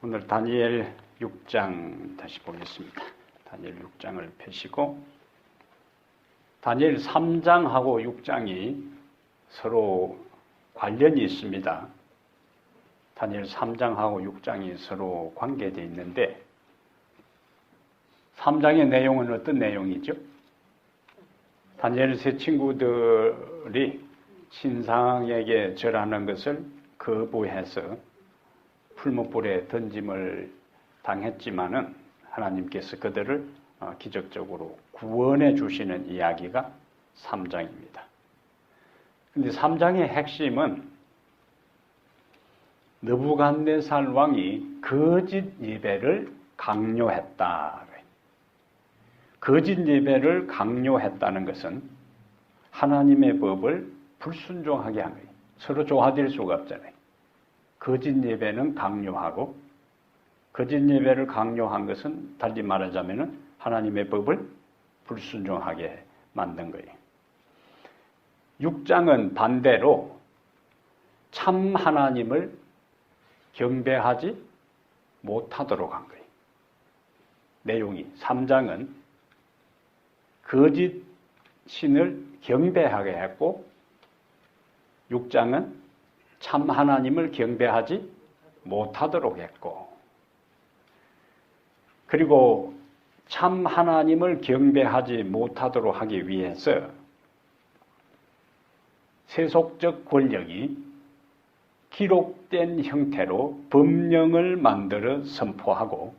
오늘 다니엘 6장 다시 보겠습니다. 다니엘 6장을 펴시고 다니엘 3장하고 6장이 서로 관련이 있습니다. 다니엘 3장하고 6장이 서로 관계되어 있는데 3장의 내용은 어떤 내용이죠? 다니엘 세 친구들이 신상에게 절하는 것을 거부해서 풀무불에 던짐을 당했지만은 하나님께서 그들을 기적적으로 구원해 주시는 이야기가 3장입니다. 근데 3장의 핵심은 느부갓네살 왕이 거짓 예배를 강요했다. 거짓 예배를 강요했다는 것은 하나님의 법을 불순종하게 한 거예요. 서로 조화될 수가 없잖아요. 거짓 예배는 강요하고 거짓 예배를 강요한 것은 달리 말하자면 하나님의 법을 불순종하게 만든 거예요. 6장은 반대로 참 하나님을 경배하지 못하도록 한 거예요. 내용이 3장은 거짓 신을 경배하게 했고 6장은 참 하나님을 경배하지 못하도록 했고 그리고 참 하나님을 경배하지 못하도록 하기 위해서 세속적 권력이 기록된 형태로 법령을 만들어 선포하고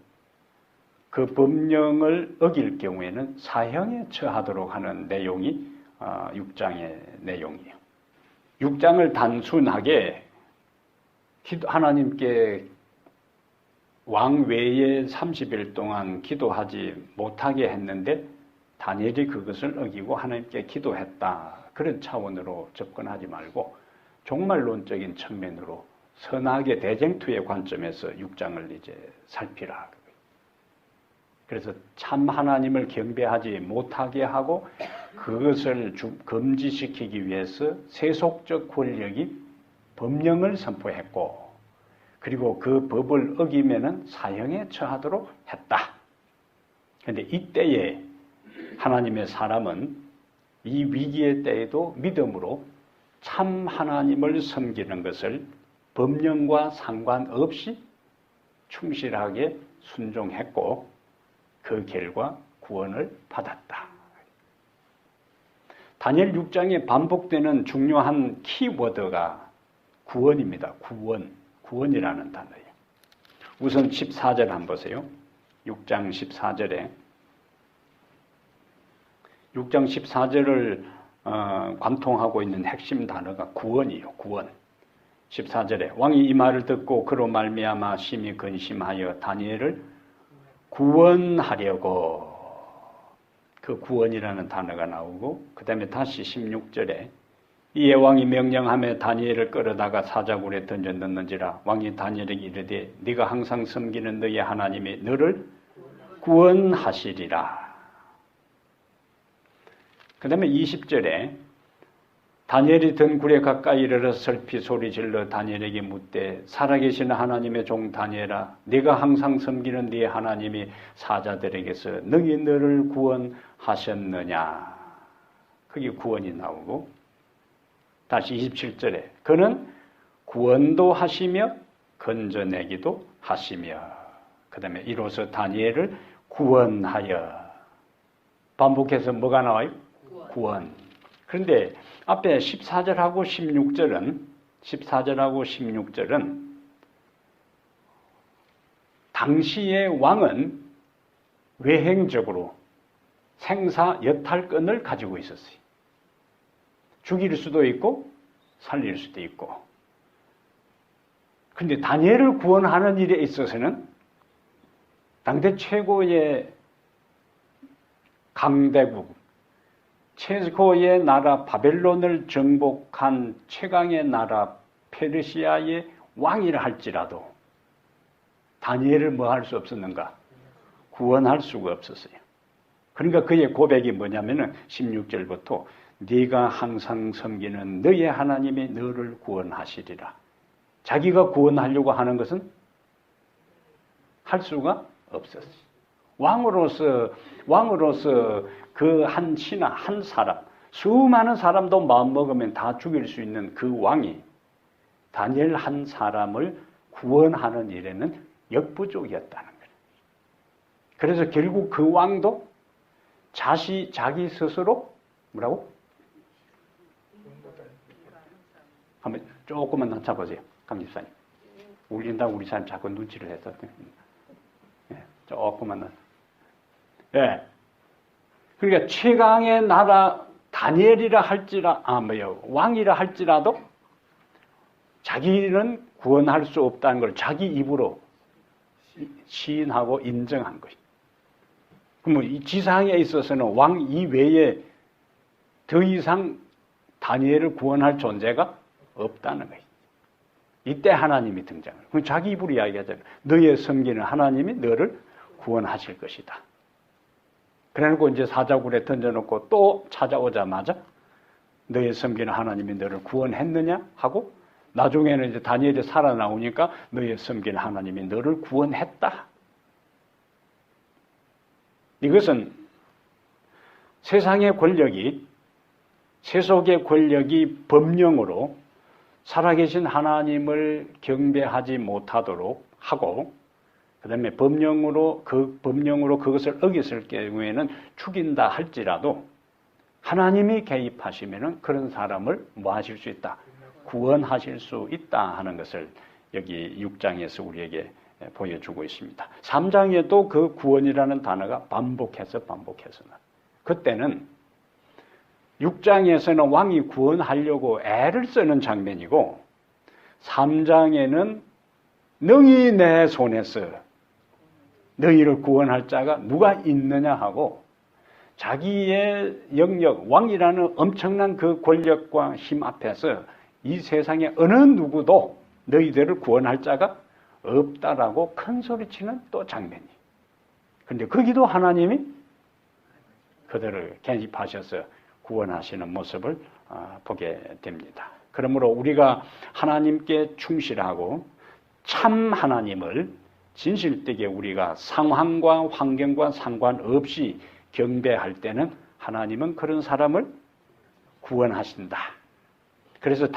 그 법령을 어길 경우에는 사형에 처하도록 하는 내용이 6장의 내용이에요. 6장을 단순하게 하나님께 왕 외에 30일 동안 기도하지 못하게 했는데 다니엘이 그것을 어기고 하나님께 기도했다. 그런 차원으로 접근하지 말고 종말론적인 측면으로 선악의 대쟁투의 관점에서 6장을 이제 살피라. 그래서 참 하나님을 경배하지 못하게 하고 그것을 금지시키기 위해서 세속적 권력이 법령을 선포했고 그리고 그 법을 어기면은 사형에 처하도록 했다. 그런데 이때에 하나님의 사람은 이 위기의 때에도 믿음으로 참 하나님을 섬기는 것을 법령과 상관없이 충실하게 순종했고 그 결과 구원을 받았다. 다니엘 6장에 반복되는 중요한 키워드가 구원입니다. 구원이라는 단어예요. 우선 14절 한번 보세요. 6장 14절에 6장 14절을 관통하고 있는 핵심 단어가 구원이에요. 구원. 14절에 왕이 이 말을 듣고 그로 말미암아 심히 근심하여 다니엘을 구원하려고 그 구원이라는 단어가 나오고 그 다음에 다시 16절에 이에 왕이 명령하며 다니엘을 끌어다가 사자굴에 던져 넣는지라 왕이 다니엘에게 이르되 네가 항상 섬기는 너의 하나님이 너를 구원하시리라. 그 다음에 20절에 다니엘이 든 굴에 가까이 이르러 슬피 소리질러 다니엘에게 묻되 살아계신 하나님의 종 다니엘아 네가 항상 섬기는 네 하나님이 사자들에게서 너희 너를 구원하셨느냐. 그게 구원이 나오고 다시 27절에 그는 구원도 하시며 건져내기도 하시며 그 다음에 이로써 다니엘을 구원하여 반복해서 뭐가 나와요? 구원. 그런데 앞에 14절하고 16절은 당시의 왕은 외행적으로 생사 여탈권을 가지고 있었어요. 죽일 수도 있고 살릴 수도 있고. 그런데 다니엘을 구원하는 일에 있어서는 당대 최고의 강대국 최고의 나라 바벨론을 정복한 최강의 나라 페르시아의 왕이라 할지라도 다니엘을 뭐 할 수 없었는가? 구원할 수가 없었어요. 그러니까 그의 고백이 뭐냐면은 16절부터 네가 항상 섬기는 너의 하나님이 너를 구원하시리라. 자기가 구원하려고 하는 것은 할 수가 없었어요. 왕으로서 그 한 신하, 한 사람, 수많은 사람도 마음먹으면 다 죽일 수 있는 그 왕이 다니엘 한 사람을 구원하는 일에는 역부족이었다는 거예요. 그래서 결국 그 왕도 자기 스스로 뭐라고? 한번 조금만 낮춰보세요. 강집사님. 울린다고 우리 사람 자꾸 눈치를 해서. 예, 조금만 낮춰. 예. 그러니까 최강의 나라 다니엘이라 왕이라 할지라도 자기는 구원할 수 없다는 걸 자기 입으로 시인하고 인정한 거예요. 그러면 이 지상에 있어서는 왕 이외에 더 이상 다니엘을 구원할 존재가 없다는 거예요. 이때 하나님이 등장을. 그럼 자기 입으로 이야기하잖아요. 너의 섬기는 하나님이 너를 구원하실 것이다. 그래놓고 이제 사자굴에 던져놓고 또 찾아오자마자 너의 섬기는 하나님이 너를 구원했느냐 하고 나중에는 이제 다니엘이 살아나오니까 너의 섬기는 하나님이 너를 구원했다. 이것은 세상의 권력이, 세속의 권력이 법령으로 살아계신 하나님을 경배하지 못하도록 하고, 그 다음에 법령으로 그것을 어겼을 경우에는 죽인다 할지라도 하나님이 개입하시면은 그런 사람을 뭐 하실 수 있다? 구원하실 수 있다 하는 것을 여기 6장에서 우리에게 보여주고 있습니다. 3장에도 그 구원이라는 단어가 반복해서 그때는 6장에서는 왕이 구원하려고 애를 쓰는 장면이고 3장에는 능히 내 손에서 너희를 구원할 자가 누가 있느냐 하고 자기의 영역, 왕이라는 엄청난 그 권력과 힘 앞에서 이 세상에 어느 누구도 너희들을 구원할 자가 없다라고 큰 소리치는 또 장면이. 그런데 거기도 하나님이 그들을 개입하셔서 구원하시는 모습을 보게 됩니다. 그러므로 우리가 하나님께 충실하고 참 하나님을 진실되게 우리가 상황과 환경과 상관없이 경배할 때는 하나님은 그런 사람을 구원하신다. 그래서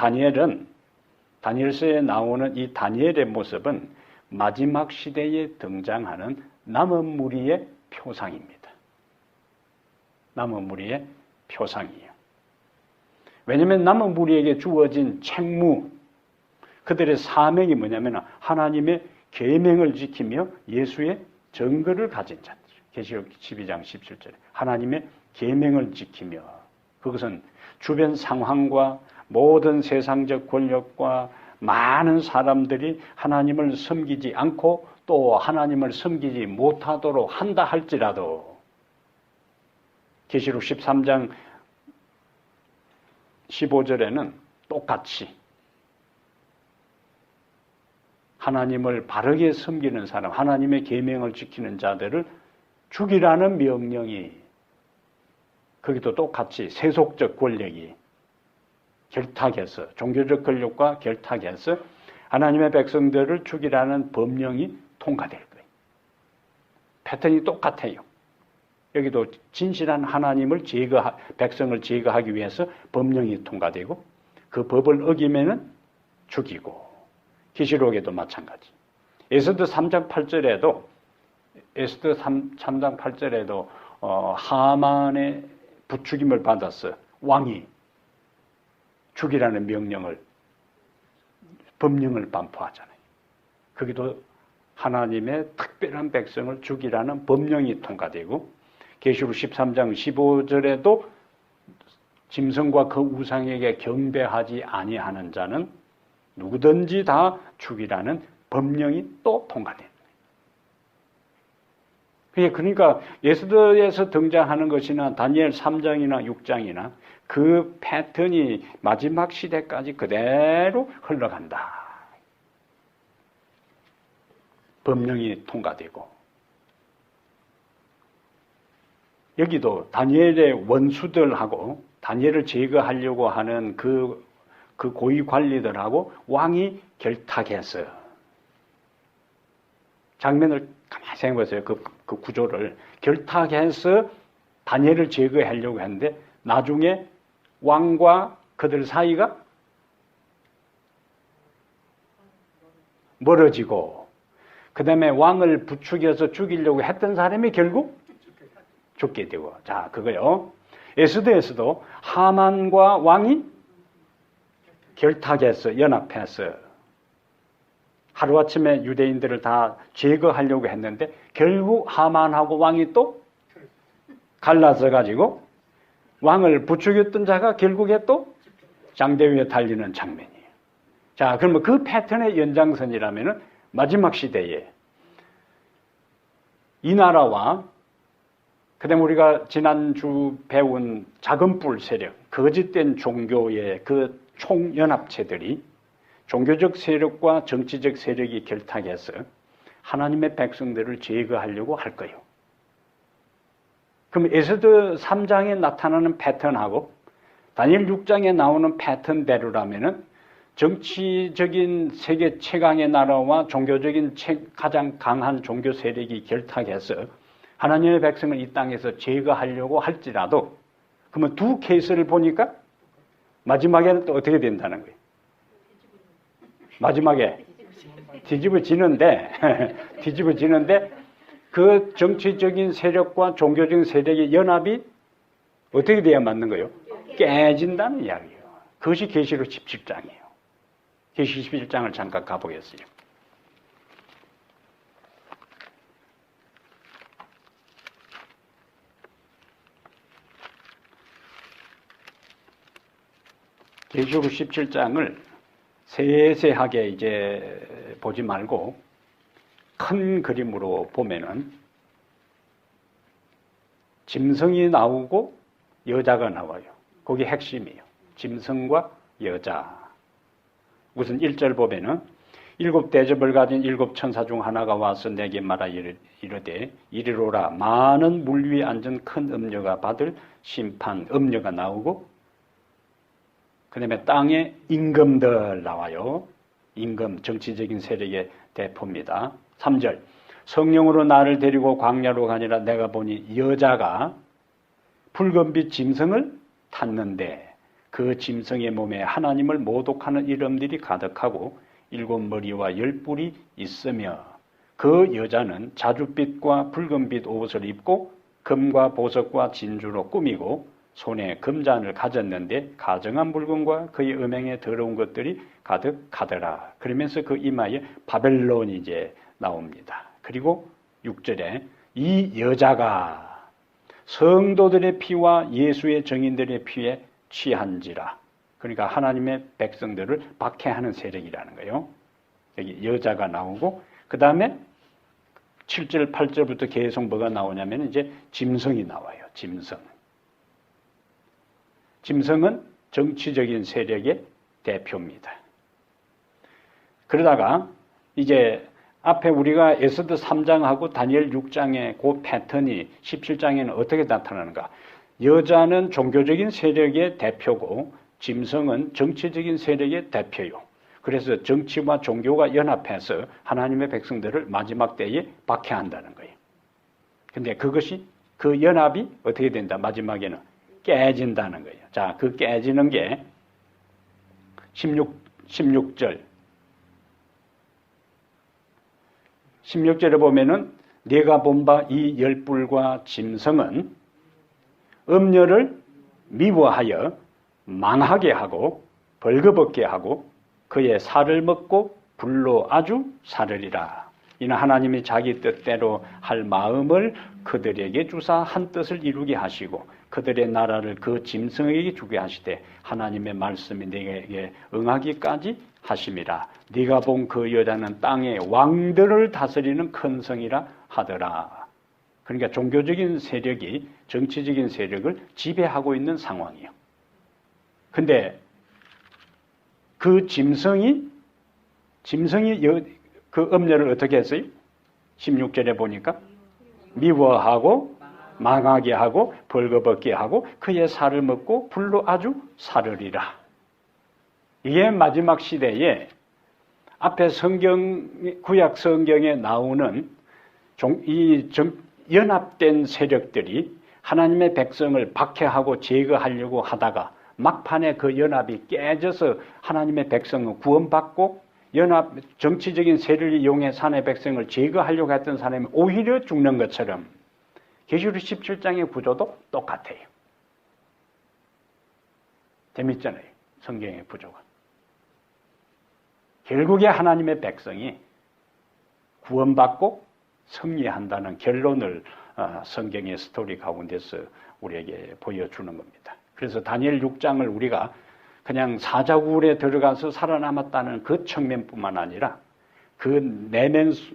다니엘서에 나오는 이 다니엘의 모습은 마지막 시대에 등장하는 남은 무리의 표상입니다. 남은 무리의 표상이에요. 왜냐하면 남은 무리에게 주어진 책무, 그들의 사명이 뭐냐면 하나님의 계명을 지키며 예수의 증거를 가진 자들. 계시록 12장 17절에 하나님의 계명을 지키며, 그것은 주변 상황과 모든 세상적 권력과 많은 사람들이 하나님을 섬기지 않고 또 하나님을 섬기지 못하도록 한다 할지라도 계시록 13장 15절에는 똑같이 하나님을 바르게 섬기는 사람, 하나님의 계명을 지키는 자들을 죽이라는 명령이, 거기도 똑같이 세속적 권력이 결탁해서, 종교적 권력과 결탁해서 하나님의 백성들을 죽이라는 법령이 통과될 거예요. 패턴이 똑같아요. 여기도 진실한 하나님을 백성을 제거하기 위해서 법령이 통과되고 그 법을 어기면은 죽이고, 계시록에도 마찬가지. 에스더 3장 8절에도 하만의 부추김을 받아서 왕이 죽이라는 법령을 반포하잖아요. 거기도 하나님의 특별한 백성을 죽이라는 법령이 통과되고, 계시록 13장 15절에도 짐승과 그 우상에게 경배하지 아니하는 자는 누구든지 다 죽이라는 법령이 또 통과됩니다. 그러니까 에스더에서 등장하는 것이나 다니엘 3장이나 6장이나 그 패턴이 마지막 시대까지 그대로 흘러간다. 법령이 통과되고, 여기도 다니엘의 원수들하고 다니엘을 제거하려고 하는 그 고위 관리들하고 왕이 결탁해서 장면을 생각해보세요. 그 구조를 결탁해서 다니엘을 제거하려고 했는데 나중에 왕과 그들 사이가 멀어지고 그 다음에 왕을 부추겨서 죽이려고 했던 사람이 결국 죽게 되고. 자, 그거요. 에스더에서도 하만과 왕이 결탁해서 연합해서 하루아침에 유대인들을 다 제거하려고 했는데 결국 하만하고 왕이 또 갈라져 가지고 왕을 부추겼던 자가 결국에 또 장대 위에 달리는 장면이에요. 자, 그러면 그 패턴의 연장선이라면은 마지막 시대에 이 나라와 그다음에 우리가 지난주 배운 작은 뿔 세력, 거짓된 종교의 그 총연합체들이 종교적 세력과 정치적 세력이 결탁해서 하나님의 백성들을 제거하려고 할 거예요. 그럼 에스더 3장에 나타나는 패턴하고 다니엘 6장에 나오는 패턴대로라면은 정치적인 세계 최강의 나라와 종교적인 가장 강한 종교 세력이 결탁해서 하나님의 백성을 이 땅에서 제거하려고 할지라도 그러면 두 케이스를 보니까 마지막에는 또 어떻게 된다는 거예요? 마지막에 뒤집어지는데 그 정치적인 세력과 종교적인 세력의 연합이 어떻게 돼야 맞는 거예요? 깨진다는 이야기예요. 그것이 계시록 17장이에요. 계시 17장을 잠깐 가보겠어요. 계시록 17장을 세세하게 이제 보지 말고 큰 그림으로 보면은 짐승이 나오고 여자가 나와요. 그게 핵심이에요. 짐승과 여자. 우선 1절 보면은 7 대접을 가진 7 천사 중 하나가 와서 내게 말하 이르되 이리로라 많은 물 위에 앉은 큰 음녀가 받을 심판. 음녀가 나오고 그 다음에 땅에 임금들 나와요. 임금, 정치적인 세력의 대표입니다. 3절 성령으로 나를 데리고 광야로 가니라 내가 보니 여자가 붉은빛 짐승을 탔는데 그 짐승의 몸에 하나님을 모독하는 이름들이 가득하고 7 머리와 10 뿔이 있으며 그 여자는 자줏빛과 붉은빛 옷을 입고 금과 보석과 진주로 꾸미고 손에 금잔을 가졌는데 가정한 물건과 그의 음행에 더러운 것들이 가득하더라. 그러면서 그 이마에 바벨론이 이제 나옵니다. 그리고 6절에 이 여자가 성도들의 피와 예수의 증인들의 피에 취한지라. 그러니까 하나님의 백성들을 박해하는 세력이라는 거예요. 여기 여자가 나오고 그 다음에 7절, 8절부터 계속 뭐가 나오냐면 이제 짐승이 나와요. 짐승은 정치적인 세력의 대표입니다. 그러다가 이제 앞에 우리가 에스더 3장하고 다니엘 6장의 그 패턴이 17장에는 어떻게 나타나는가? 여자는 종교적인 세력의 대표고 짐승은 정치적인 세력의 대표요. 그래서 정치와 종교가 연합해서 하나님의 백성들을 마지막 때에 박해한다는 거예요. 근데 그것이 그 연합이 어떻게 된다? 마지막에는 깨진다는 거예요. 자, 그 깨지는 게 16절. 16절에 보면은 내가 본 바 이 10뿔과 짐승은 음녀를 미워하여 망하게 하고 벌거벗게 하고 그의 살을 먹고 불로 아주 사르리라. 이는 하나님이 자기 뜻대로 할 마음을 그들에게 주사 한 뜻을 이루게 하시고 그들의 나라를 그 짐승에게 주게 하시되 하나님의 말씀이 내게 응하기까지 하심이라. 네가 본 그 여자는 땅의 왕들을 다스리는 큰 성이라 하더라. 그러니까 종교적인 세력이 정치적인 세력을 지배하고 있는 상황이에요. 근데 그 짐승이 그 음녀를 어떻게 했어요? 16절에 보니까 미워하고 망하게 하고 벌거벗게 하고 그의 살을 먹고 불로 아주 사르리라. 이게 마지막 시대에 앞에 구약 성경에 나오는 연합된 세력들이 하나님의 백성을 박해하고 제거하려고 하다가 막판에 그 연합이 깨져서 하나님의 백성은 구원받고 정치적인 세력을 이용해 하나님의 백성을 제거하려고 했던 사람이 오히려 죽는 것처럼 계시록 17장의 구조도 똑같아요. 재밌잖아요. 성경의 구조가. 결국에 하나님의 백성이 구원받고 승리한다는 결론을 성경의 스토리 가운데서 우리에게 보여주는 겁니다. 그래서 다니엘 6장을 우리가 그냥 사자굴에 들어가서 살아남았다는 그 측면뿐만 아니라 그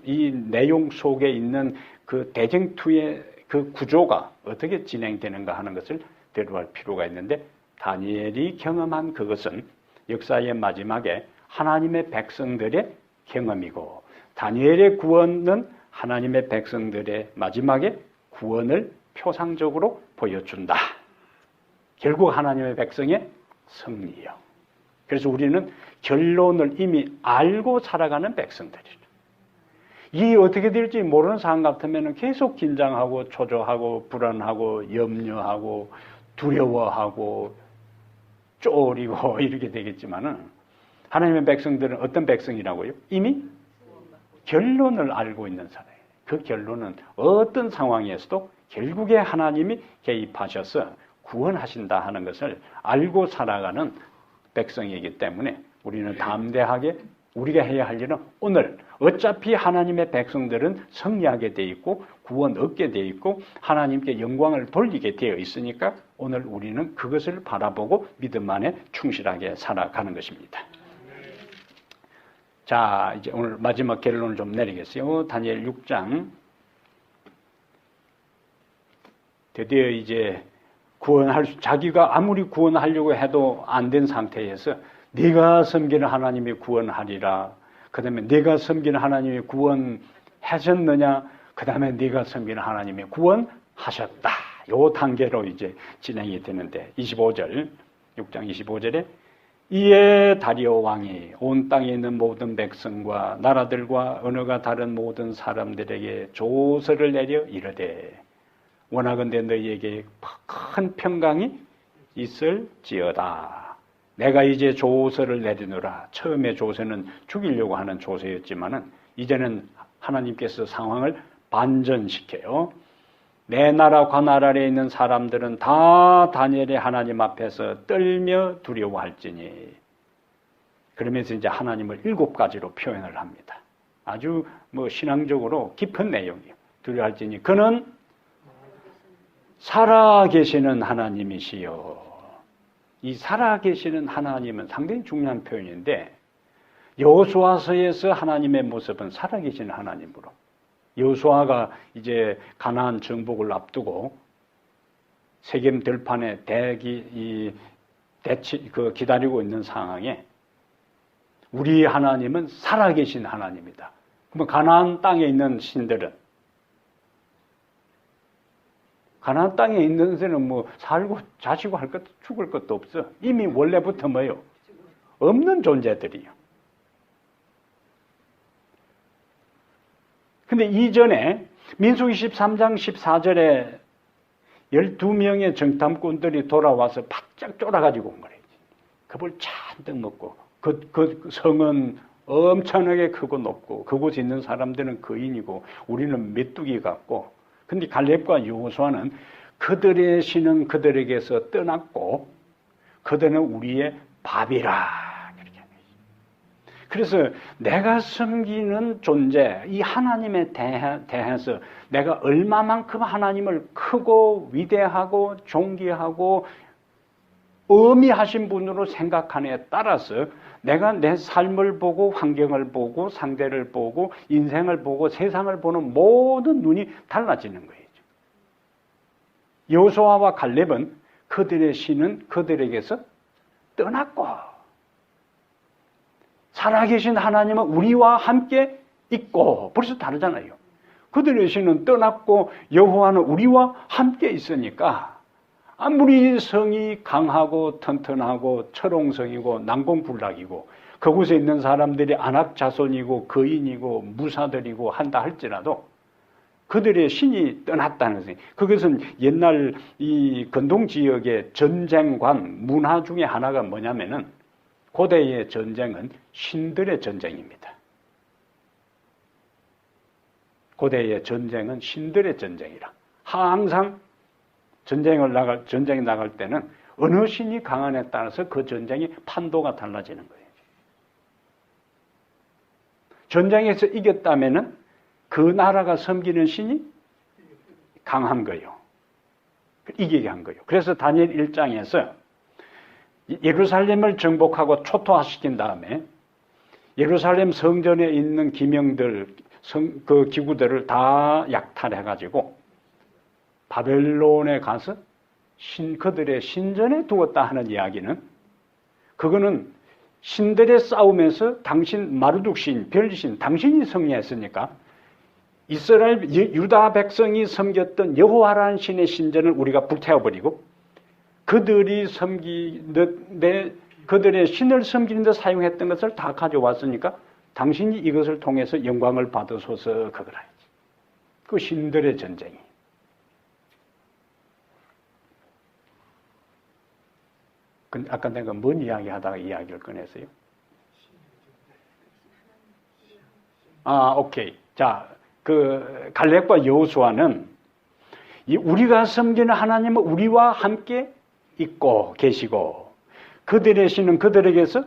이 내용 속에 있는 그 대쟁투의 그 구조가 어떻게 진행되는가 하는 것을 대두할 필요가 있는데, 다니엘이 경험한 그것은 역사의 마지막에 하나님의 백성들의 경험이고, 다니엘의 구원은 하나님의 백성들의 마지막에 구원을 표상적으로 보여준다. 결국 하나님의 백성의 승리요. 그래서 우리는 결론을 이미 알고 살아가는 백성들이죠. 이 어떻게 될지 모르는 상황 같으면 계속 긴장하고 초조하고 불안하고 염려하고 두려워하고 쫄이고 이렇게 되겠지만은, 하나님의 백성들은 어떤 백성이라고요? 이미 결론을 알고 있는 사람이에요. 그 결론은 어떤 상황에서도 결국에 하나님이 개입하셔서 구원하신다 하는 것을 알고 살아가는 백성이기 때문에 우리는 담대하게 우리가 해야 할 일은, 오늘 어차피 하나님의 백성들은 승리하게 되어 있고 구원 얻게 되어 있고 하나님께 영광을 돌리게 되어 있으니까 오늘 우리는 그것을 바라보고 믿음 안에 충실하게 살아가는 것입니다. 자, 이제 오늘 마지막 결론을 좀 내리겠어요. 다니엘 6장. 드디어 이제 자기가 아무리 구원하려고 해도 안 된 상태에서 네가 섬기는 하나님이 구원하리라. 그 다음에 네가 섬기는 하나님이 구원하셨느냐. 그 다음에 네가 섬기는 하나님이 구원하셨다. 요 단계로 이제 진행이 되는데, 25절, 6장 25절에 이에 다리오 왕이 온 땅에 있는 모든 백성과 나라들과 언어가 다른 모든 사람들에게 조서를 내려 이르되, 원하건대 너희에게 큰 평강이 있을지어다. 내가 이제 조서를 내리노라. 처음에 조서는 죽이려고 하는 조서였지만은 이제는 하나님께서 상황을 반전시켜요. 내 나라 관할 아래에 있는 사람들은 다 다니엘의 하나님 앞에서 떨며 두려워할지니. 그러면서 이제 하나님을 7가지로 표현을 합니다. 아주 신앙적으로 깊은 내용이에요. 두려워할지니 그는 살아계시는 하나님이시여. 이 살아계시는 하나님은 상당히 중요한 표현인데, 여호수아서에서 하나님의 모습은 살아계시는 하나님으로, 여호수아가 이제 가나안 정복을 앞두고 세겜 들판에 기다리고 있는 상황에 우리 하나님은 살아계신 하나님이다. 그러면 가나안 땅에 있는 신들은, 가나안 땅에 있는 데는 살고 자시고 할 것도 죽을 것도 없어. 이미 원래부터 뭐요? 없는 존재들이요. 근데 이전에 민수기 13장 14절에 12명의 정탐꾼들이 돌아와서 바짝 쫄아가지고 온 거예요. 그걸 잔뜩 먹고, 그 성은 엄청나게 크고 높고 그곳에 있는 사람들은 거인이고 우리는 메뚜기 같고, 근데 갈렙과 여호수아는 그들의 신은 그들에게서 떠났고 그들은 우리의 밥이라. 그렇게 그래서 내가 섬기는 존재, 이 하나님에 대해서 내가 얼마만큼 하나님을 크고 위대하고 존귀하고 의미하신 분으로 생각하느냐에 따라서 내가 내 삶을 보고 환경을 보고 상대를 보고 인생을 보고 세상을 보는 모든 눈이 달라지는 거예요. 여호수아와 갈렙은 그들의 신은 그들에게서 떠났고, 살아계신 하나님은 우리와 함께 있고, 벌써 다르잖아요. 그들의 신은 떠났고 여호와는 우리와 함께 있으니까 아무리 성이 강하고 튼튼하고 철옹성이고 난공불락이고 그곳에 있는 사람들이 안악 자손이고 거인이고 무사들이고 한다 할지라도 그들의 신이 떠났다는 것이. 그것은 옛날 이 근동 지역의 전쟁관 문화 중에 하나가 뭐냐면은 고대의 전쟁은 신들의 전쟁입니다. 고대의 전쟁은 신들의 전쟁이라. 항상 전쟁에 나갈 때는 어느 신이 강한에 따라서 그 전쟁의 판도가 달라지는 거예요. 전쟁에서 이겼다면은 그 나라가 섬기는 신이 강한 거예요. 이기게 한 거예요. 그래서 다니엘 1장에서 예루살렘을 정복하고 초토화시킨 다음에 예루살렘 성전에 있는 기명들, 그 기구들을 다 약탈해가지고 바벨론에 가서 그들의 신전에 두었다 하는 이야기는, 그거는 신들의 싸움에서 당신 마르둑 신, 별신, 당신이 승리했으니까 이스라엘 유다 백성이 섬겼던 여호와라는 신의 신전을 우리가 불태워버리고 그들이 그들의 신을 섬기는 데 사용했던 것을 다 가져왔으니까 당신이 이것을 통해서 영광을 받으소서, 그거라. 그 신들의 전쟁이. 근데 아까 내가 뭔 이야기 하다가 이야기를 꺼냈어요? 오케이. 자, 그 갈렙과 여호수아는 우리가 섬기는 하나님은 우리와 함께 있고 계시고 그들의 신은 그들에게서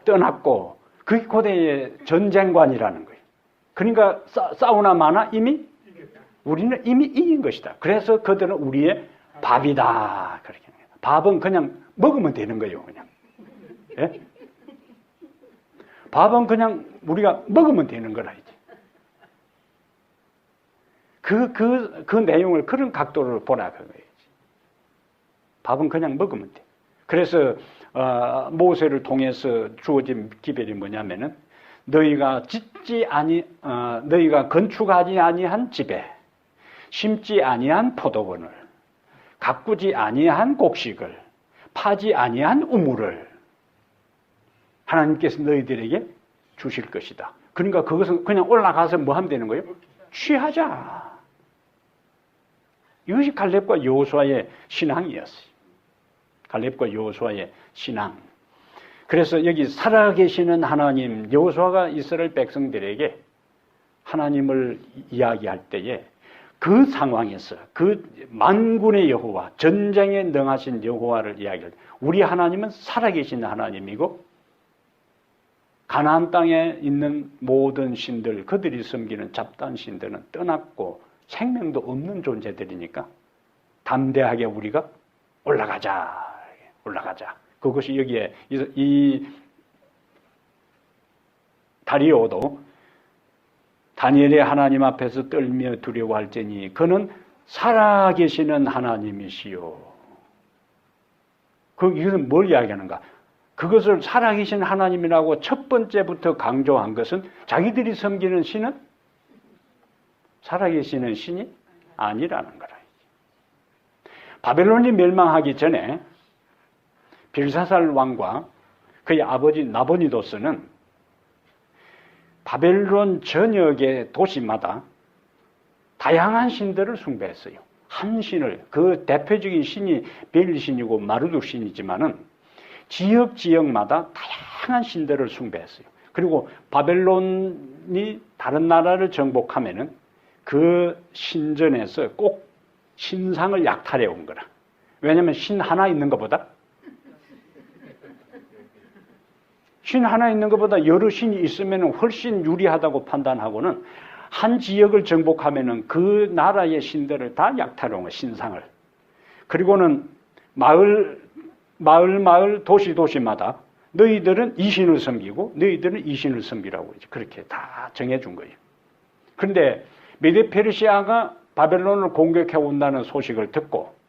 떠났고 그게 고대의 전쟁관이라는 거예요. 그러니까 싸우나 마나 우리는 이미 이긴 것이다. 그래서 그들은 우리의 밥이다. 그렇게. 밥은 그냥 먹으면 되는 거예요, 그냥. 예? 밥은 그냥 우리가 먹으면 되는 거라, 이제. 그 내용을 그런 각도로 보라, 그거예요. 밥은 그냥 먹으면 돼. 그래서, 모세를 통해서 주어진 기별이 뭐냐면은, 너희가 건축하지 아니한 집에, 심지 아니한 포도원을, 가꾸지 아니한 곡식을, 파지 아니한 우물을 하나님께서 너희들에게 주실 것이다. 그러니까 그것은 그냥 올라가서 뭐 하면 되는 거예요? 취하자. 이것이 갈렙과 여호수아의 신앙이었어요. 갈렙과 여호수아의 신앙. 그래서 여기 살아계시는 하나님, 여호수아가 이스라엘 백성들에게 하나님을 이야기할 때에 그 상황에서 그 만군의 여호와, 전쟁에 능하신 여호와를 이야기할 때 우리 하나님은 살아계신 하나님이고 가나안 땅에 있는 모든 신들, 그들이 섬기는 잡다한 신들은 떠났고 생명도 없는 존재들이니까 담대하게 우리가 올라가자. 그것이 여기에 이 다리오도 다니엘의 하나님 앞에서 떨며 두려워할지니 그는 살아계시는 하나님이시요. 이것은 뭘 이야기하는가? 그것을 살아계신 하나님이라고 첫 번째부터 강조한 것은 자기들이 섬기는 신은 살아계시는 신이 아니라는 거라. 바벨론이 멸망하기 전에 벨사살 왕과 그의 아버지 나보니도스는 바벨론 전역의 도시마다 다양한 신들을 숭배했어요. 한 신을, 그 대표적인 신이 벨신이고 마르둑 신이지만은 지역마다 다양한 신들을 숭배했어요. 그리고 바벨론이 다른 나라를 정복하면은 그 신전에서 꼭 신상을 약탈해 온 거라. 왜냐하면 신 하나 있는 것보다 여러 신이 있으면 훨씬 유리하다고 판단하고는 한 지역을 정복하면은 그 나라의 신들을 다 약탈해 온 거예요, 신상을. 그리고는 마을, 도시마다 너희들은 이 신을 섬기고 너희들은 이 신을 섬기라고 이제 그렇게 다 정해준 거예요. 그런데 메데페르시아가 바벨론을 공격해 온다는 소식을 듣고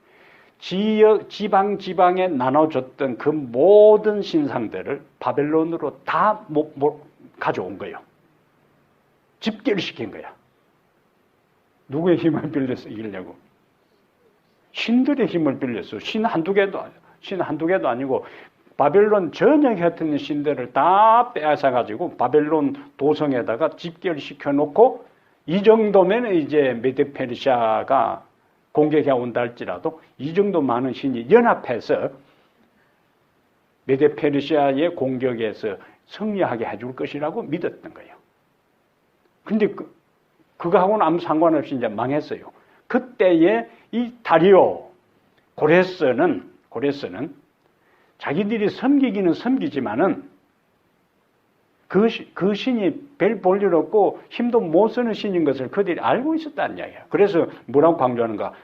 지방에 나눠줬던 그 모든 신상들을 바벨론으로 다 가져온 거예요. 집결시킨 거야. 누구의 힘을 빌려서 이기려고? 신들의 힘을 빌렸어. 신 한두 개도 아니고 바벨론 전역에 흩어진 신들을 다 빼앗아가지고 바벨론 도성에다가 집결시켜 놓고 이 정도면 이제 메데페르시아가 공격해 온다 할지라도 이 정도 많은 신이 연합해서 메데페르시아의 공격에서 승리하게 해줄 것이라고 믿었던 거예요. 근데 그거하고는 아무 상관없이 이제 망했어요. 그때에 이 다리오 고레스는 자기들이 섬기기는 섬기지만은 그 신이 별 볼일 없고 힘도 못 쓰는 신인 것을 그들이 알고 있었다는 이야기예요. 그래서 뭐라고 강조하는가?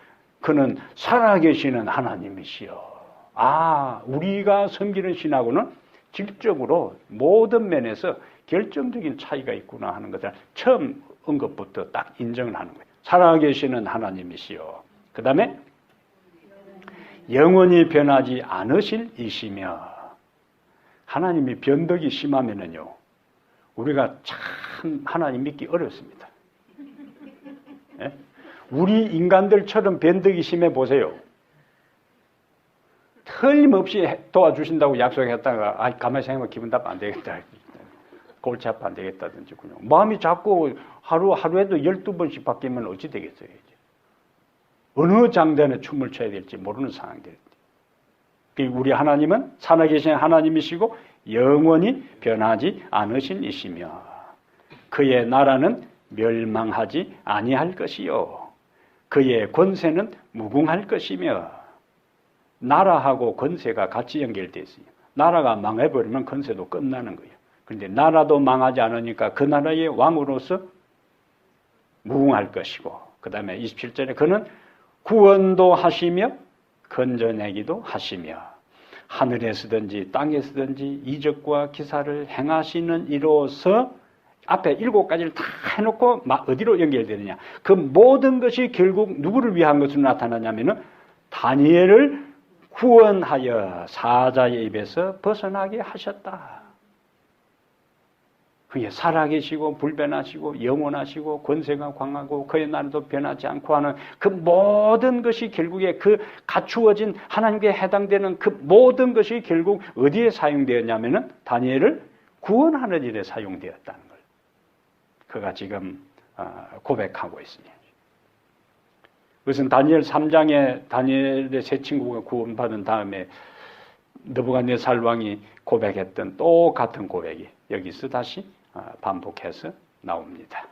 그는 살아계시는 하나님이시여. 아, 우리가 섬기는 신하고는 질적으로 모든 면에서 결정적인 차이가 있구나 하는 것을 처음 언급부터 딱 인정을 하는 거예요. 살아계시는 하나님이시여. 그 다음에 영원히 변하지 않으실 이시며. 하나님이 변덕이 심하면은요, 우리가 참 하나님 믿기 어렵습니다. 예? 우리 인간들처럼 변덕이 심해 보세요. 틀림없이 도와주신다고 약속했다가 가만히 생각하면 기분 나빠 안 되겠다. 골치 아파 안 되겠다든지 그냥 마음이 자꾸 하루에도 12번씩 바뀌면 어찌 되겠어요. 이제. 어느 장단에 춤을 춰야 될지 모르는 상황이 될 때. 우리 하나님은 살아계신 하나님이시고 영원히 변하지 않으신 이시며 그의 나라는 멸망하지 아니할 것이요 그의 권세는 무궁할 것이며. 나라하고 권세가 같이 연결되어 있어요. 나라가 망해버리면 권세도 끝나는 거예요. 그런데 나라도 망하지 않으니까 그 나라의 왕으로서 무궁할 것이고, 그 다음에 27절에 그는 구원도 하시며 건져내기도 하시며 하늘에 서든지 땅에 서든지 이적과 기사를 행하시는 이로서 앞에 7가지를 다 해놓고 어디로 연결되느냐. 그 모든 것이 결국 누구를 위한 것으로 나타나냐면은 다니엘을 구원하여 사자의 입에서 벗어나게 하셨다. 그게 살아계시고 불변하시고 영원하시고 권세가 강하고 그의 나라도 변하지 않고 하는 그 모든 것이 결국에 그 갖추어진 하나님께 해당되는 그 모든 것이 결국 어디에 사용되었냐면은 다니엘을 구원하는 일에 사용되었다는 걸 그가 지금 고백하고 있습니다. 그것은 다니엘 3장에 다니엘의 세 친구가 구원받은 다음에 느부갓네살 왕이 고백했던 똑같은 고백이 여기서 다시 반복해서 나옵니다.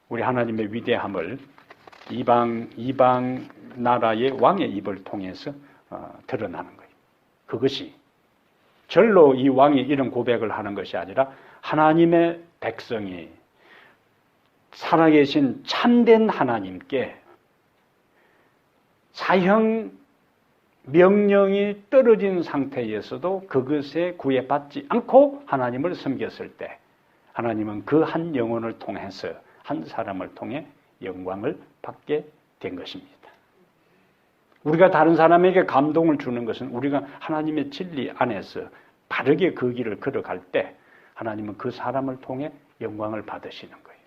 우리 하나님의 위대함을 이방 나라의 왕의 입을 통해서 드러나는 거예요. 그것이 절로 이 왕이 이런 고백을 하는 것이 아니라 하나님의 백성이 살아계신 참된 하나님께 사형 명령이 떨어진 상태에서도 그것에 구애받지 않고 하나님을 섬겼을 때 하나님은 그 한 영혼을 통해서 한 사람을 통해 영광을 받게 된 것입니다. 우리가 다른 사람에게 감동을 주는 것은 우리가 하나님의 진리 안에서 바르게 그 길을 걸어갈 때 하나님은 그 사람을 통해 영광을 받으시는 거예요.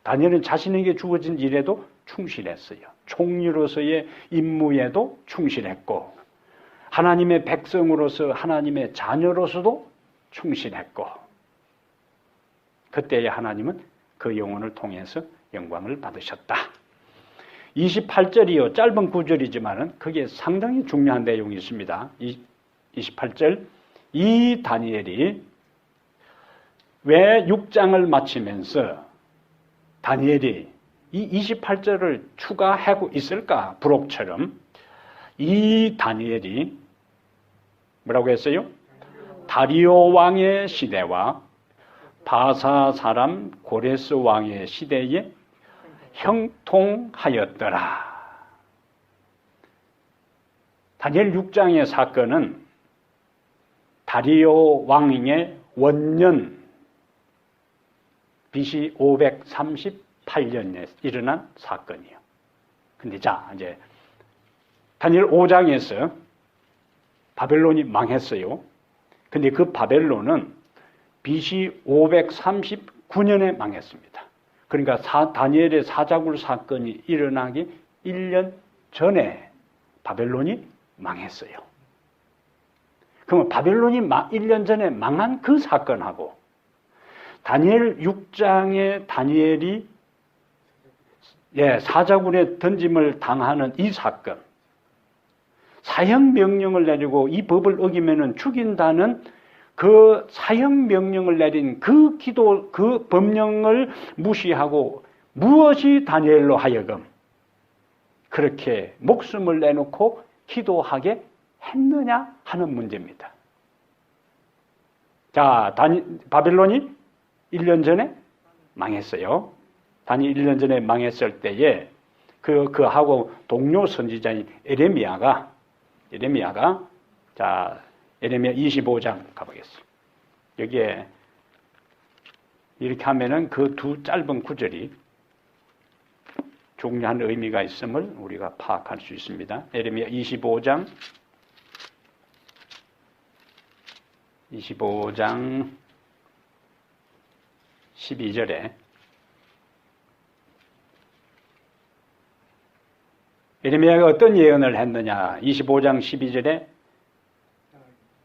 다니엘은 자신에게 주어진 일에도 충실했어요. 총리로서의 임무에도 충실했고 하나님의 백성으로서 하나님의 자녀로서도 충실했고 그때의 하나님은 그 영혼을 통해서 영광을 받으셨다. 28절이요. 짧은 구절이지만은 그게 상당히 중요한 내용이 있습니다. 28절 이 다니엘이 왜 6장을 마치면서 다니엘이 이 28절을 추가하고 있을까? 부록처럼 이 다니엘이 뭐라고 했어요? 다리오 왕의 시대와 바사 사람 고레스 왕의 시대에 형통하였더라. 다니엘 6장의 사건은 다리오 왕의 원년 BC 538년에 일어난 사건이에요. 근데 자, 이제 다니엘 5장에서 바벨론이 망했어요. 근데 그 바벨론은 BC 539년에 망했습니다. 그러니까 다니엘의 사자굴 사건이 일어나기 1년 전에 바벨론이 망했어요. 그러면 바벨론이 1년 전에 망한 그 사건하고 다니엘 6장에 다니엘이 사자굴에 던짐을 당하는 이 사건, 사형 명령을 내리고 이 법을 어기면은 죽인다는 그 사형 명령을 내린 그 기도, 그 법령을 무시하고 무엇이 다니엘로 하여금 그렇게 목숨을 내놓고 기도하게 했느냐 하는 문제입니다. 자, 바벨론이 1년 전에 망했어요. 다니엘 1년 전에 망했을 때에 그하고 동료 선지자인 에레미야가 자, 에레미야 25장 가보겠습니다. 여기에 이렇게 하면은 그 두 짧은 구절이 중요한 의미가 있음을 우리가 파악할 수 있습니다. 에레미야 25장 12절에 에레미야가 어떤 예언을 했느냐? 25장 12절에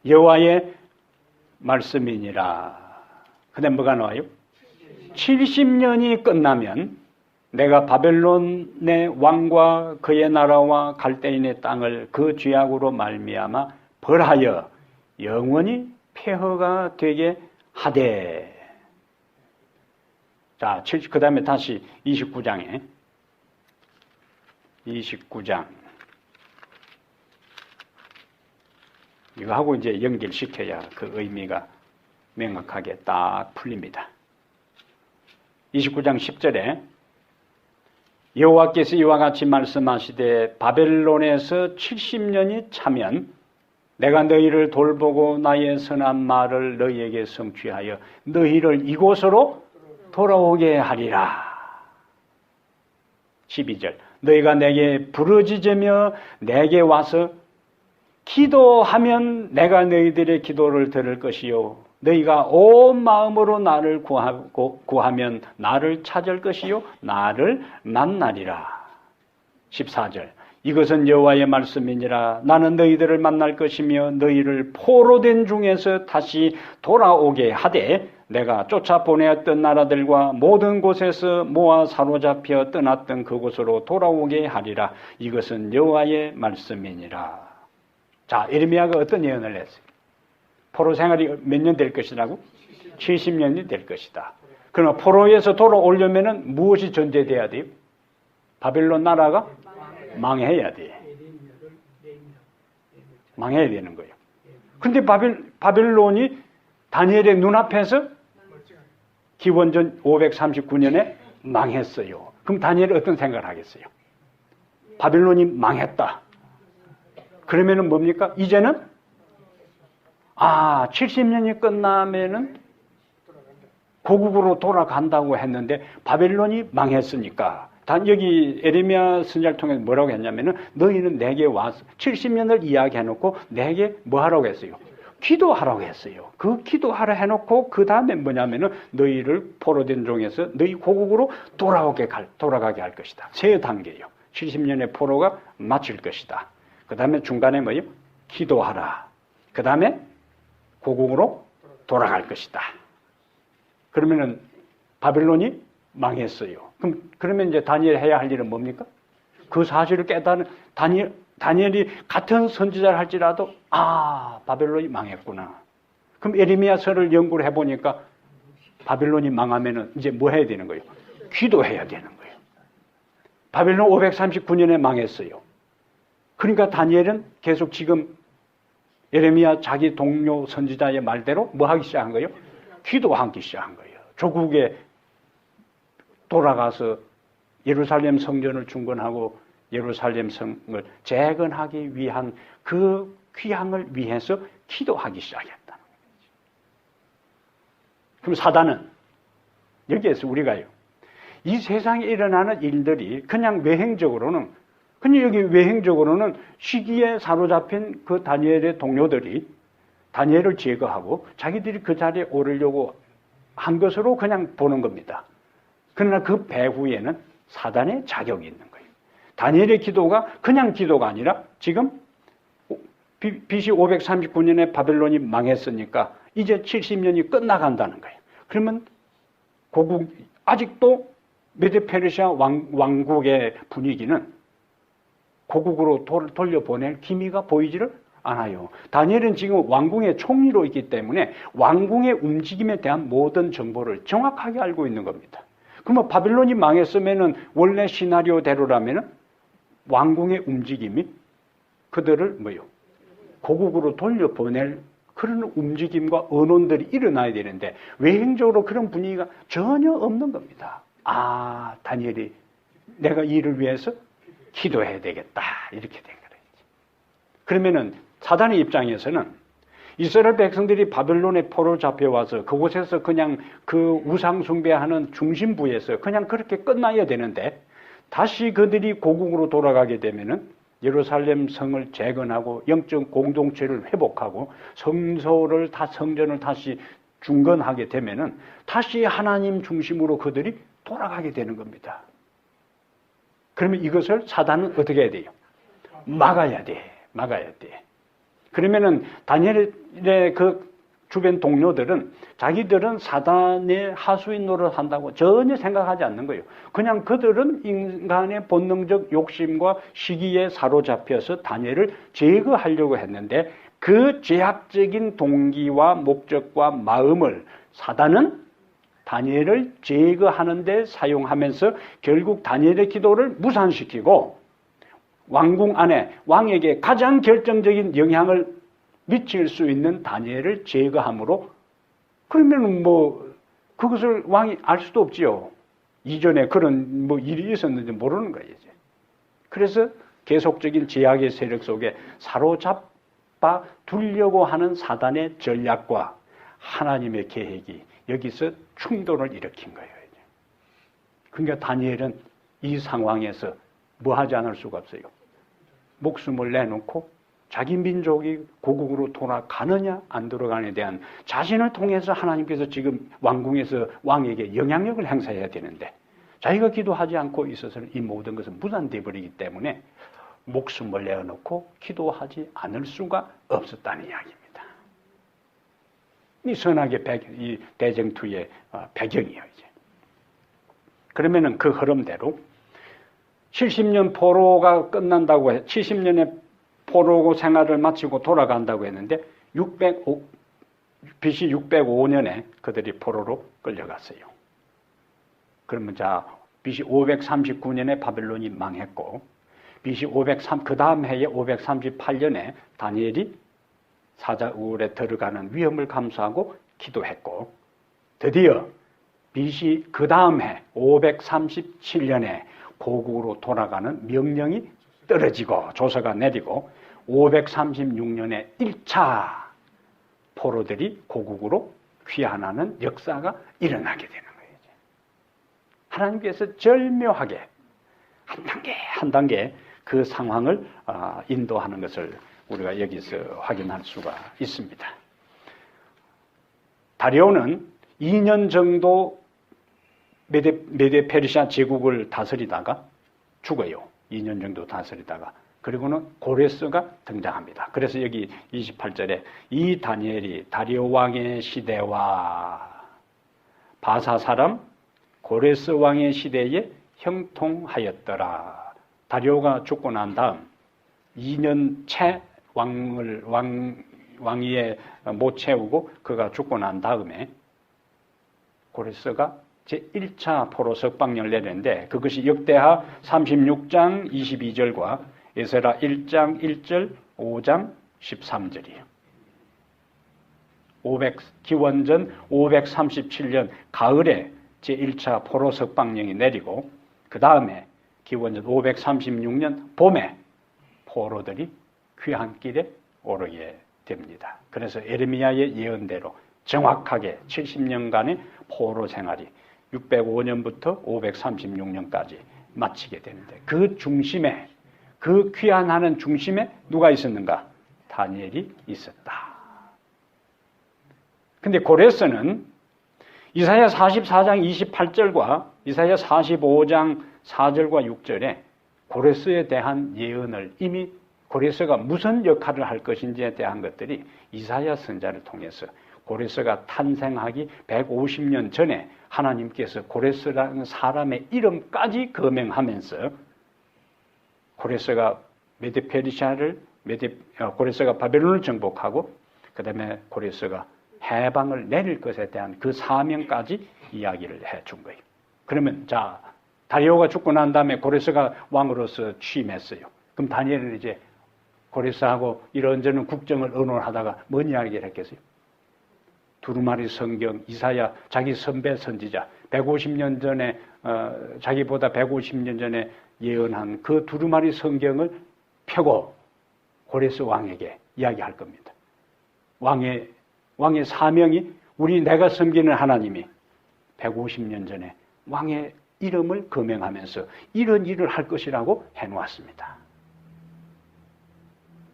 여호와의 말씀이니라. 그다음 뭐가 나와요? 70년이 끝나면 내가 바벨론의 왕과 그의 나라와 갈대인의 땅을 그 죄악으로 말미암아 벌하여 영원히 폐허가 되게 하되. 자, 그 다음에 다시 29장 이거 하고 이제 연결시켜야 그 의미가 명확하게 딱 풀립니다. 29장 10절에 여호와께서 이와 같이 말씀하시되 바벨론에서 70년이 차면 내가 너희를 돌보고 나의 선한 말을 너희에게 성취하여 너희를 이곳으로 돌아오게 하리라. 12절 너희가 내게 부르짖으며 내게 와서 기도하면 내가 너희들의 기도를 들을 것이요 너희가 온 마음으로 나를 구하면 나를 찾을 것이요 나를 만나리라. 14절 이것은 여호와의 말씀이니라. 나는 너희들을 만날 것이며 너희를 포로된 중에서 다시 돌아오게 하되 내가 쫓아보내었던 나라들과 모든 곳에서 모아 사로잡혀 떠났던 그곳으로 돌아오게 하리라. 이것은 여호와의 말씀이니라. 자, 에레미야가 어떤 예언을 했어요? 포로 생활이 몇 년 될 것이라고? 70년이 될 것이다. 그러나 포로에서 돌아오려면 무엇이 전제돼야 돼요? 바벨론 나라가 망해야 돼. 망해야 되는 거예요. 근데 바벨론이 다니엘의 눈앞에서 기원전 539년에 망했어요. 그럼 다니엘이 어떤 생각을 하겠어요? 바벨론이 망했다. 그러면은 뭡니까? 이제는 70년이 끝나면은 고국으로 돌아간다고 했는데 바벨론이 망했으니까 여기 에레미야 선지자를 통해서 뭐라고 했냐면은 너희는 내게 와서 70년을 이야기해놓고 내게 뭐 하라고 했어요? 기도하라고 했어요. 그 기도하라 해놓고 그 다음에 뭐냐면은 너희를 포로된 종에서 너희 고국으로 돌아가게 할 것이다. 세 단계예요. 70년의 포로가 마칠 것이다. 그 다음에 중간에 뭐예요? 기도하라. 그 다음에 고국으로 돌아갈 것이다. 그러면은 바벨론이 망했어요. 그러면 이제 다니엘 해야 할 일은 뭡니까? 그 사실을 깨닫는 다니엘이 같은 선지자를 할지라도 바벨론이 망했구나. 그럼 에레미야서를 연구를 해보니까 바벨론이 망하면은 이제 뭐 해야 되는 거예요? 기도해야 되는 거예요. 바벨론 539년에 망했어요. 그러니까 다니엘은 계속 지금 에레미야 자기 동료 선지자의 말대로 뭐 하기 시작한 거예요? 기도하기 시작한 거예요. 조국에 돌아가서 예루살렘 성전을 중건하고 예루살렘 성을 재건하기 위한 그 귀향을 위해서 기도하기 시작했다는 거죠. 그럼 사단은 여기에서 우리가요, 이 세상에 일어나는 일들이 그냥 외행적으로는 시기에 사로잡힌 그 다니엘의 동료들이 다니엘을 제거하고 자기들이 그 자리에 오르려고 한 것으로 그냥 보는 겁니다. 그러나 그 배후에는 사단의 자격이 있는 거예요. 다니엘의 기도가 그냥 기도가 아니라 지금 BC 539년에 바벨론이 망했으니까 이제 70년이 끝나간다는 거예요. 그러면 아직도 메데페르시아 왕국의 분위기는 고국으로 돌려보낼 기미가 보이지를 않아요. 다니엘은 지금 왕궁의 총리로 있기 때문에 왕궁의 움직임에 대한 모든 정보를 정확하게 알고 있는 겁니다. 그러면 바빌론이 망했으면은 원래 시나리오대로라면은 왕궁의 움직임이 그들을 고국으로 돌려보낼 그런 움직임과 언론들이 일어나야 되는데 외행적으로 그런 분위기가 전혀 없는 겁니다. 아, 다니엘이 내가 이를 위해서 기도해야 되겠다. 이렇게 된 거예요. 그러면은 사단의 입장에서는 이스라엘 백성들이 바벨론의 포로 잡혀와서 그곳에서 그냥 그 우상 숭배하는 중심부에서 그냥 그렇게 끝나야 되는데 다시 그들이 고국으로 돌아가게 되면은 예루살렘 성을 재건하고 영적 공동체를 회복하고 성전을 다시 중건하게 되면은 다시 하나님 중심으로 그들이 돌아가게 되는 겁니다. 그러면 이것을 사단은 어떻게 해야 돼요? 막아야 돼. 그러면은 다니엘의 그 주변 동료들은 자기들은 사단의 하수인 노릇을 한다고 전혀 생각하지 않는 거예요. 그냥 그들은 인간의 본능적 욕심과 시기에 사로잡혀서 다니엘을 제거하려고 했는데 그 제약적인 동기와 목적과 마음을 사단은 다니엘을 제거하는 데 사용하면서 결국 다니엘의 기도를 무산시키고 왕궁 안에 왕에게 가장 결정적인 영향을 미칠 수 있는 다니엘을 제거함으로 그러면 그것을 왕이 알 수도 없지요. 이전에 그런 일이 있었는지 모르는 거예요. 이제. 그래서 계속적인 제약의 세력 속에 사로잡아 두려고 하는 사단의 전략과 하나님의 계획이 여기서 충돌을 일으킨 거예요. 이제. 그러니까 다니엘은 이 상황에서 뭐 하지 않을 수가 없어요. 목숨을 내놓고 자기 민족이 고국으로 돌아가느냐 안 돌아가느냐에 대한 자신을 통해서 하나님께서 지금 왕궁에서 왕에게 영향력을 행사해야 되는데 자기가 기도하지 않고 있어서는 이 모든 것은 무산되어 버리기 때문에 목숨을 내어놓고 기도하지 않을 수가 없었다는 이야기입니다. 이 선악의 이 대쟁투의 배경이에요. 이제. 그러면은 그 흐름대로 70년 포로가 끝난다고 해 70년의 포로 생활을 마치고 돌아간다고 했는데 BC 605년에 그들이 포로로 끌려갔어요. 그러면 BC 539년에 바벨론이 망했고 BC 그 다음 해에 538년에 다니엘이 사자굴에 들어가는 위험을 감수하고 기도했고 드디어 BC 그 다음 해 537년에 고국으로 돌아가는 명령이 떨어지고 조서가 내리고 536년에 1차 포로들이 고국으로 귀환하는 역사가 일어나게 되는 거예요. 하나님께서 절묘하게 한 단계 그 상황을 인도하는 것을 우리가 여기서 확인할 수가 있습니다. 다리오는 2년 정도 메데 페르시아 제국을 다스리다가 죽어요. 2년 정도 다스리다가. 그리고는 고레스가 등장합니다. 그래서 여기 28절에 이 다니엘이 다리오 왕의 시대와 바사 사람 고레스 왕의 시대에 형통하였더라. 다리오가 죽고 난 다음 2년 채 왕위에 못 채우고 그가 죽고 난 다음에 고레스가 제1차 포로 석방령을 내렸는데 그것이 역대하 36장 22절과 에스라 1장 1절 5장 13절이에요. 기원전 537년 가을에 제1차 포로 석방령이 내리고 그 다음에 기원전 536년 봄에 포로들이 귀환길에 오르게 됩니다. 그래서 에르미야의 예언대로 정확하게 70년간의 포로 생활이 605년부터 536년까지 마치게 되는데 그 중심에 그 귀환하는 중심에 누가 있었는가? 다니엘이 있었다. 근데 고레스는 이사야 44장 28절과 이사야 45장 4절과 6절에 고레스에 대한 예언을 이미 고레스가 무슨 역할을 할 것인지에 대한 것들이 이사야 선자를 통해서 고레스가 탄생하기 150년 전에 하나님께서 고레스라는 사람의 이름까지 거명하면서 고레스가 고레스가 바벨론을 정복하고 그 다음에 고레스가 해방을 내릴 것에 대한 그 사명까지 이야기를 해준 거예요. 그러면 자, 다리오가 죽고 난 다음에 고레스가 왕으로서 취임했어요. 그럼 다니엘은 이제 고레스하고 이런저런 국정을 의논하다가 뭔 이야기를 했겠어요? 두루마리 성경, 이사야, 자기 선배 선지자, 150년 전에, 자기보다 150년 전에 예언한 그 두루마리 성경을 펴고 고레스 왕에게 이야기할 겁니다. 왕의 사명이 내가 섬기는 하나님이 150년 전에 왕의 이름을 거명하면서 이런 일을 할 것이라고 해놓았습니다.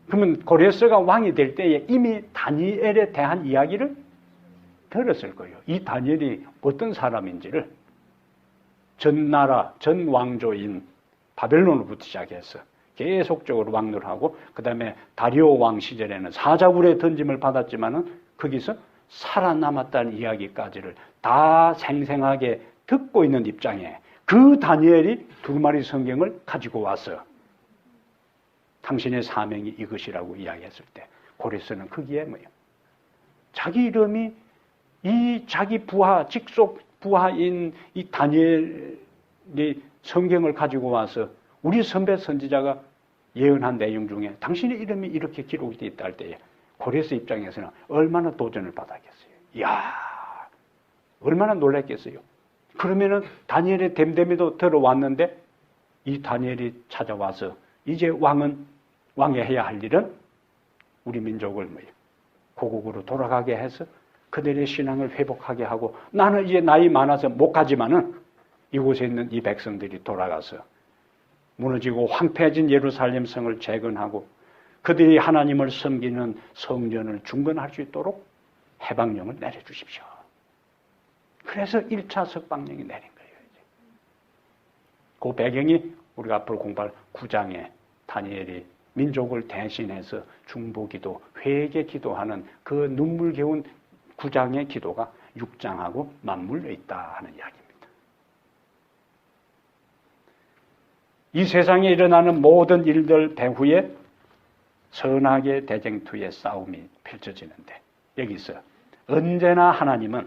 그러면 고레스가 왕이 될 때에 이미 다니엘에 대한 이야기를 들었을 거예요. 이 다니엘이 어떤 사람인지를 전 나라, 전 왕조인 바벨론으로부터 시작해서 계속적으로 왕노를 하고 그 다음에 다리오 왕 시절에는 사자굴에 던짐을 받았지만은 거기서 살아남았다는 이야기까지를 다 생생하게 듣고 있는 입장에 그 다니엘이 두루마리 성경을 가지고 와서 당신의 사명이 이것이라고 이야기했을 때 고레스는 거기에 뭐예요? 자기 이름이 이 자기 직속 부하인 이 다니엘이 성경을 가지고 와서 우리 선배 선지자가 예언한 내용 중에 당신의 이름이 이렇게 기록이 되어 있다 할 때에 고레스 입장에서는 얼마나 도전을 받았겠어요. 이야, 얼마나 놀랐겠어요. 그러면은 다니엘의 됨됨이도 들어왔는데 이 다니엘이 찾아와서 이제 왕이 해야 할 일은 우리 민족을 고국으로 돌아가게 해서 그들의 신앙을 회복하게 하고 나는 이제 나이 많아서 못 가지만은 이곳에 있는 이 백성들이 돌아가서 무너지고 황폐해진 예루살렘 성을 재건하고 그들이 하나님을 섬기는 성전을 중건할 수 있도록 해방령을 내려주십시오. 그래서 1차 석방령이 내린 거예요. 이제. 그 배경이 우리가 앞으로 공부할 9장에 다니엘이 민족을 대신해서 중보기도, 회개 기도하는 그 눈물겨운 9장의 기도가 6장하고 맞물려 있다 하는 이야기입니다. 이 세상에 일어나는 모든 일들 배후에 선악의 대쟁투의 싸움이 펼쳐지는데 여기서 언제나 하나님은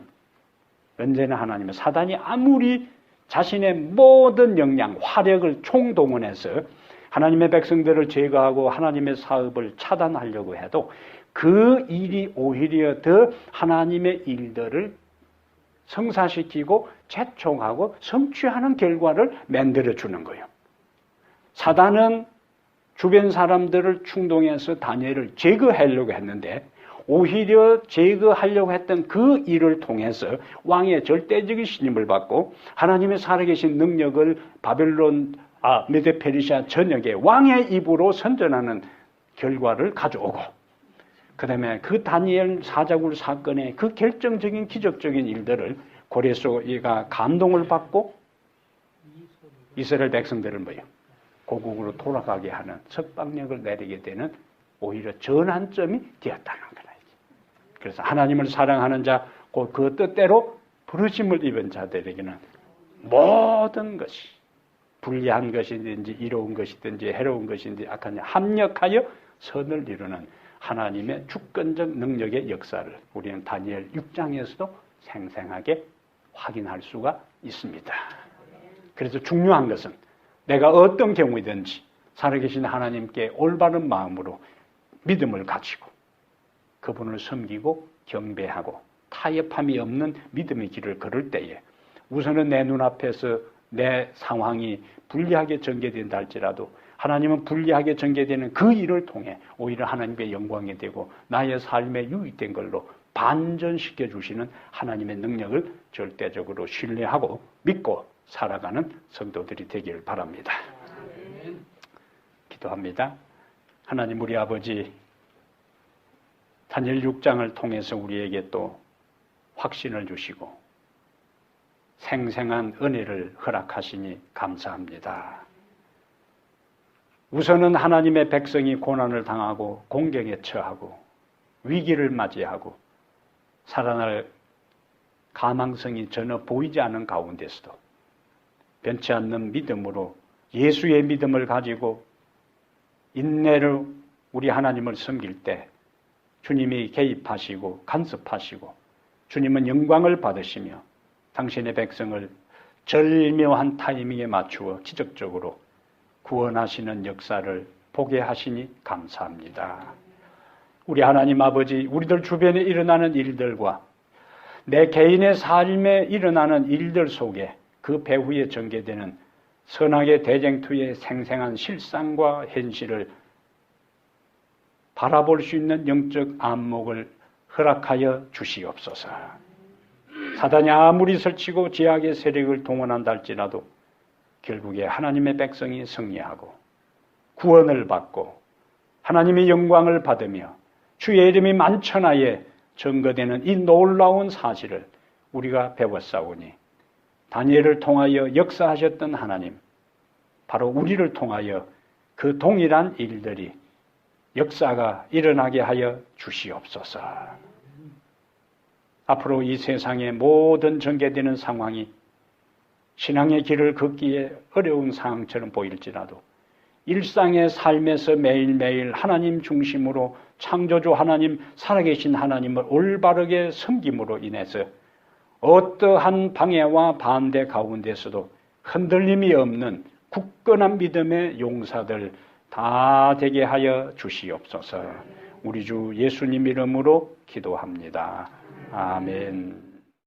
사단이 아무리 자신의 모든 역량, 화력을 총동원해서 하나님의 백성들을 제거하고 하나님의 사업을 차단하려고 해도 그 일이 오히려 더 하나님의 일들을 성사시키고 재촉하고 성취하는 결과를 만들어주는 거예요. 사단은 주변 사람들을 충동해서 다니엘을 제거하려고 했는데 오히려 제거하려고 했던 그 일을 통해서 왕의 절대적인 신임을 받고 하나님의 살아계신 능력을 메데페르시아 전역에 왕의 입으로 선전하는 결과를 가져오고 그 다음에 그 다니엘 사자굴 사건의 그 결정적인 기적적인 일들을 고레스가 감동을 받고 이스라엘 백성들을 고국으로 돌아가게 하는 석방령을 내리게 되는 오히려 전환점이 되었다는 거다. 그래서 하나님을 사랑하는 자, 그 뜻대로 부르심을 입은 자들에게는 모든 것이 불리한 것이든지 이로운 것이든지 해로운 것이든지 악한 합력하여 선을 이루는 하나님의 주권적 능력의 역사를 우리는 다니엘 6장에서도 생생하게 확인할 수가 있습니다. 그래서 중요한 것은 내가 어떤 경우이든지 살아계신 하나님께 올바른 마음으로 믿음을 가지고 그분을 섬기고 경배하고 타협함이 없는 믿음의 길을 걸을 때에 우선은 내 눈앞에서 내 상황이 불리하게 전개된다 할지라도 하나님은 불리하게 전개되는 그 일을 통해 오히려 하나님의 영광이 되고 나의 삶에 유익된 걸로 반전시켜 주시는 하나님의 능력을 절대적으로 신뢰하고 믿고 살아가는 성도들이 되길 바랍니다. 기도합니다. 하나님 우리 아버지 다니엘 6장을 통해서 우리에게 또 확신을 주시고 생생한 은혜를 허락하시니 감사합니다. 우선은 하나님의 백성이 고난을 당하고 공경에 처하고 위기를 맞이하고 살아날 가망성이 전혀 보이지 않는 가운데서도 변치 않는 믿음으로 예수의 믿음을 가지고 인내로 우리 하나님을 섬길 때 주님이 개입하시고 간섭하시고 주님은 영광을 받으시며 당신의 백성을 절묘한 타이밍에 맞추어 기적적으로 구원하시는 역사를 보게 하시니 감사합니다. 우리 하나님 아버지, 우리들 주변에 일어나는 일들과 내 개인의 삶에 일어나는 일들 속에 그 배후에 전개되는 선악의 대쟁투의 생생한 실상과 현실을 바라볼 수 있는 영적 안목을 허락하여 주시옵소서. 사단이 아무리 설치고 죄악의 세력을 동원한다 할지라도 결국에 하나님의 백성이 승리하고 구원을 받고 하나님의 영광을 받으며 주의 이름이 만천하에 증거되는 이 놀라운 사실을 우리가 배웠사오니 다니엘을 통하여 역사하셨던 하나님, 바로 우리를 통하여 그 동일한 일들이 역사가 일어나게 하여 주시옵소서. 앞으로 이 세상의 모든 전개되는 상황이 신앙의 길을 걷기에 어려운 상황처럼 보일지라도 일상의 삶에서 매일매일 하나님 중심으로 창조주 하나님, 살아계신 하나님을 올바르게 섬김으로 인해서 어떠한 방해와 반대 가운데서도 흔들림이 없는 굳건한 믿음의 용사들 다 되게 하여 주시옵소서. 우리 주 예수님 이름으로 기도합니다. 아멘.